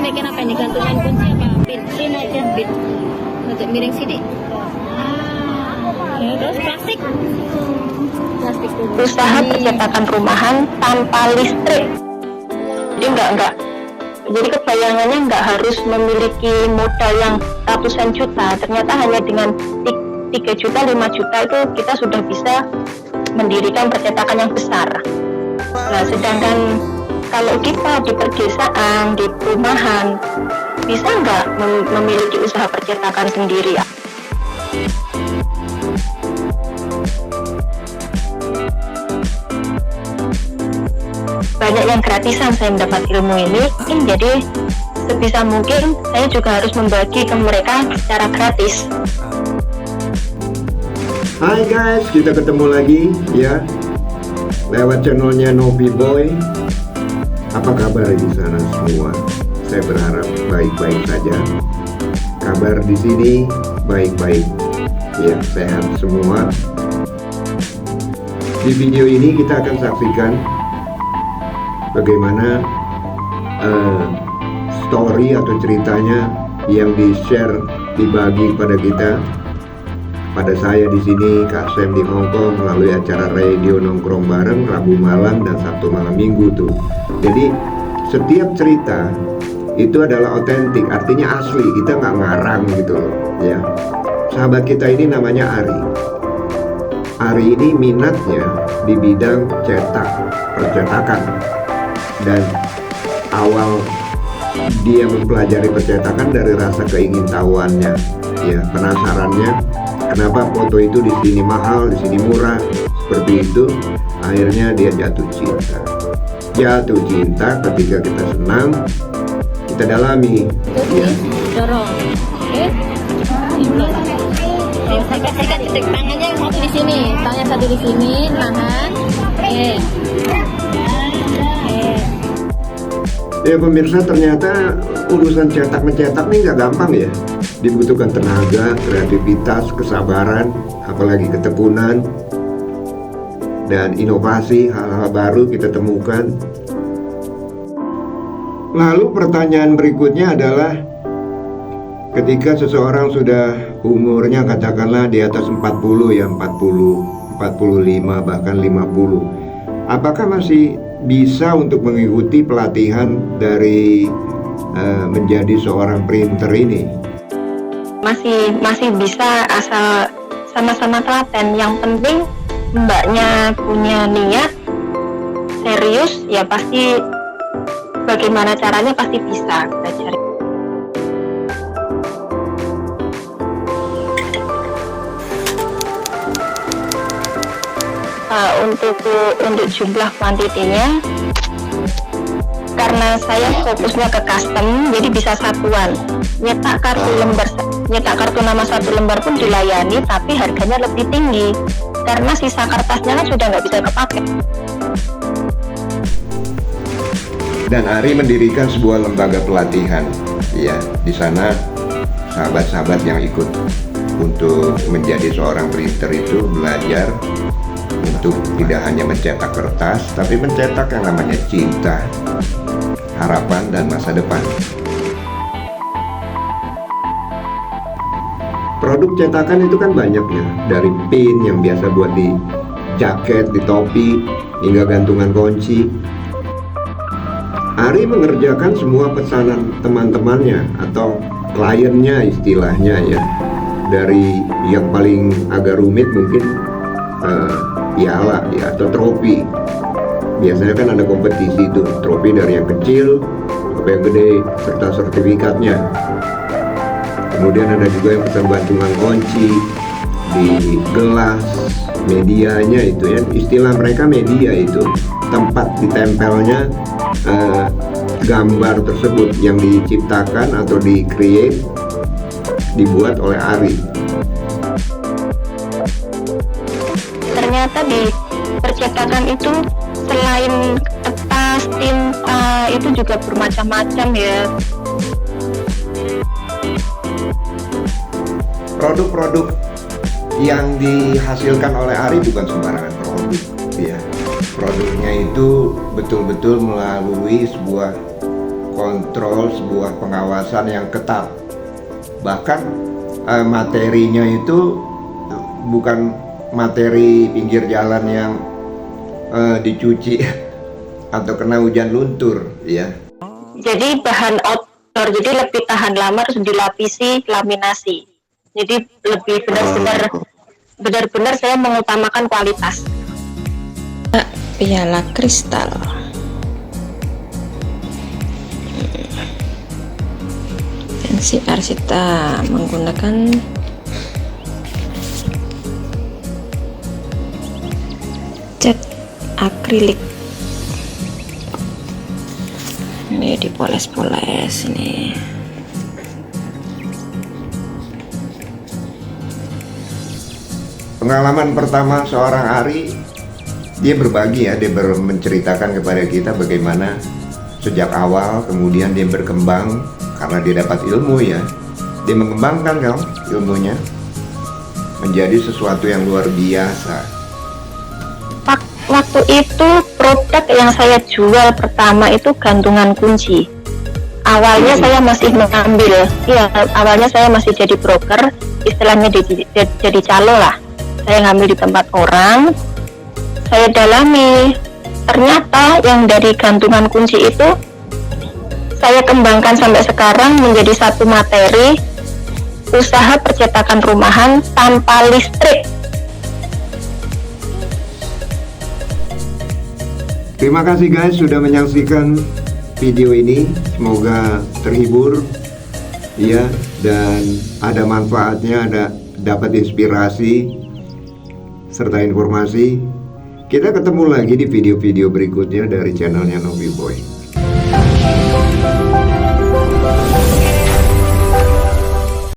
bikin apa ini? Gantungan kunci apa? Pin aja, pin. Untuk miring sini. Ya, terus plastik. Plastik dulu. Usaha percetakan rumahan tanpa listrik. Jadi enggak. Jadi kebayangannya nggak harus memiliki modal yang ratusan juta. Ternyata hanya dengan 3 juta, 5 juta itu kita sudah bisa mendirikan percetakan yang besar. Nah, sedangkan kalau kita di pedesaan, di perumahan, bisa nggak memiliki usaha percetakan sendiri ya? Banyak yang gratisan saya mendapat ilmu ini, jadi sebisa mungkin saya juga harus membagi ke mereka secara gratis. Hai guys, kita ketemu lagi ya lewat channelnya Novi Boy. Apa kabar di sana semua? Saya berharap baik-baik saja. Kabar di sini baik-baik, ya, sehat semua. Di video ini kita akan saksikan bagaimana story atau ceritanya yang di-share, dibagi kepada kita, pada saya di sini, Kak Sam di Hong Kong, melalui acara radio nongkrong bareng Rabu malam dan Sabtu malam Minggu tuh. Jadi setiap cerita itu adalah otentik, artinya asli, kita nggak ngarang gitu loh, ya. Sahabat kita ini namanya Ari. Ari ini minatnya di bidang percetakan. Dan awal dia mempelajari percetakan dari rasa keingintahuannya, ya, penasarannya, kenapa foto itu di sini mahal, di sini murah, seperti itu. Akhirnya dia jatuh cinta ketika kita senang, kita dalami, ya. Dorong, oke? Saya kasihkan titik tangannya yang satu di sini, tangannya satu di sini, nahan, oke. Ya pemirsa, ternyata urusan cetak-mencetak ini nggak gampang ya. Dibutuhkan tenaga, kreativitas, kesabaran, apalagi ketekunan, dan inovasi, hal-hal baru kita temukan. Lalu pertanyaan berikutnya adalah, ketika seseorang sudah umurnya katakanlah di atas 40 ya, 40, 45, bahkan 50, apakah masih bisa untuk mengikuti pelatihan dari menjadi seorang printer ini? Masih bisa, asal sama-sama telaten. Yang penting mbaknya punya niat serius, ya pasti bagaimana caranya pasti bisa kita cari. Untuk jumlah kuantitinya, karena saya fokusnya ke custom, jadi bisa satuan. Nyetak kartu nama satu lembar pun dilayani, tapi harganya lebih tinggi karena sisa kertasnya kan sudah nggak bisa kepake. Dan Ari mendirikan sebuah lembaga pelatihan, ya. Di sana sahabat-sahabat yang ikut untuk menjadi seorang printer itu belajar untuk tidak hanya mencetak kertas, tapi mencetak yang namanya cinta, harapan, dan masa depan. Produk cetakan itu kan banyak ya, dari pin yang biasa buat di jaket, di topi, hingga gantungan kunci. Ari mengerjakan semua pesanan teman-temannya atau kliennya istilahnya ya. Dari yang paling agak rumit mungkin piala ya, atau trofi. Biasanya kan ada kompetisi tuh, trofi dari yang kecil sampai yang gede serta sertifikatnya. Kemudian ada juga yang pesan gantungan kunci di gelas, medianya itu ya, istilah mereka media itu, tempat ditempelnya gambar tersebut yang diciptakan atau di-create, dibuat oleh Ari. Ternyata di percetakan itu selain kertas, tinta, itu juga bermacam-macam ya. Produk-produk yang dihasilkan oleh Ari bukan sembarangan produk ya. Produknya itu betul-betul melalui sebuah kontrol, sebuah pengawasan yang ketat. Bahkan materinya itu bukan materi pinggir jalan yang dicuci atau kena hujan luntur, ya. Jadi bahan outdoor, jadi lebih tahan lama, harus dilapisi laminasi. Jadi lebih benar-benar saya mengutamakan kualitas. Piala kristal. Fancy Arsita menggunakan cat akrilik. Ini dipoles-poles ini. Pengalaman pertama seorang Ari, dia berbagi ya, dia menceritakan kepada kita bagaimana sejak awal kemudian dia berkembang karena dia dapat ilmu ya. Dia mengembangkan ilmunya menjadi sesuatu yang luar biasa. Waktu itu produk yang saya jual pertama itu gantungan kunci. Awalnya saya masih mengambil, awalnya saya masih jadi broker, istilahnya jadi calo lah. Saya ngambil di tempat orang, saya dalami. Ternyata yang dari gantungan kunci itu saya kembangkan sampai sekarang menjadi satu materi usaha percetakan rumahan tanpa listrik. Terima kasih guys sudah menyaksikan video ini. Semoga terhibur ya, dan ada manfaatnya, ada dapat inspirasi serta informasi. Kita ketemu lagi di video-video berikutnya dari channelnya Novi Boy.